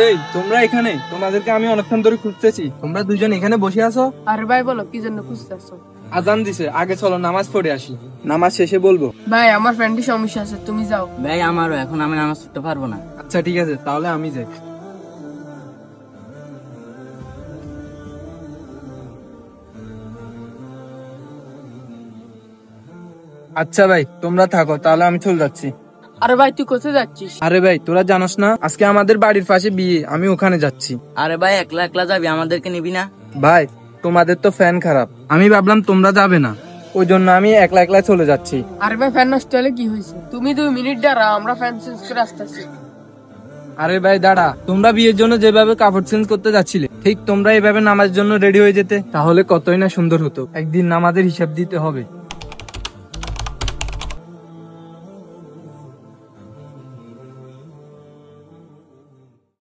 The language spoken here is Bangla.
এই তোমরা এখানে, তোমাদেরকে আমি অনেকক্ষণ ধরে খুঁজতেছি, তোমরা দুজন এখানে বসে আছো। আরে ভাই বলো কি জন্য খুঁজতেছো? আজান দিছে, আগে চলো নামাজ পড়ে আসি, নামাজ শেষে বলবো। ভাই আমার ফ্রেন্ডের সমস্যা আছে, তুমি যাও। ভাই আমারও, এখন আমি নামাজ পড়তে পারবো না। আচ্ছা ঠিক আছে, তাহলে আমি যাই। আচ্ছা ভাই তোমরা থাকো, তাহলে আমি চলে যাচ্ছি। আরে ভাই তুই কোথায় যাচ্ছিস? আরে ভাই তোরা জানোস না আজকে আমাদের বাড়ির পাশে বিয়ে, আমি ওখানে যাচ্ছি। আরে ভাই একলা একলা যাবি, আমাদেরকে নিবি না? ভাই তোমাদের তো ফ্যান খারাপ, আমি ভাবলাম তোমরা যাবে না, ওই জন্য আমি একলা একলা চলে যাচ্ছি। আরে ভাই ফ্যান নষ্ট হলে কি হয়েছে? তুমি 2 মিনিট দাঁড়াও, আমরা ফ্যান চেঞ্জ করে আসতেছি। আরে ভাই দাঁড়া, তোমরা বিয়ের জন্য যেভাবে কাপড় চেঞ্জ করতে যাচ্ছিলে, ঠিক তোমরা এভাবে নামাজের জন্য রেডি হয়ে যেতে, তাহলে কতই না সুন্দর হতো। একদিন নামাজের হিসাব দিতে হবে।